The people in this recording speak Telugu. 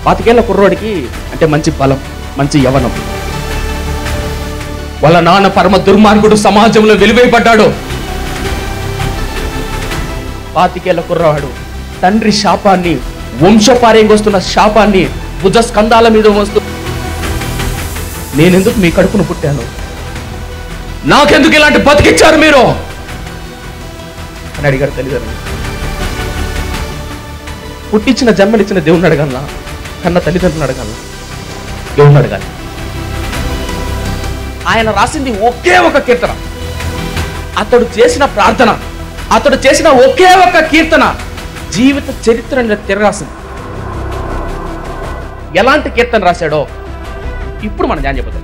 25 ఏళ్ల కుర్రోడికి అంటే మంచి బలం, మంచి యవ్వనం. వాళ్ళ నాన్న పరమ దుర్మార్గుడు, సమాజంలో వెలివేయబడ్డాడు. 25 ఏళ్ల కుర్రవాడు తండ్రి శాపాన్ని, వంశపార్యంగా వస్తున్న శాపాన్ని భుజ స్కంధాల మీద మోస్తూ, నేనెందుకు మీ కడుపును పుట్టాను, నాకెందుకు ఇలాంటి బతికిచ్చారు మీరు అని అడిగాడు తల్లిదండ్రులు. పుట్టించిన జన్మనిచ్చిన దేవుణ్ణి అడగాల, కన్న తల్లిదండ్రులను అడగాల, దేవుణ్ణి అడగాలి. ఆయన రాసింది ఒకే ఒక కీర్తన, అతడు చేసిన ప్రార్థన, అతడు చేసిన ఒకే ఒక కీర్తన జీవిత చరిత్రను తిరగాసింది. ఎలాంటి కీర్తన రాశాడో ఇప్పుడు మనం ధ్యానం చెప్పదు.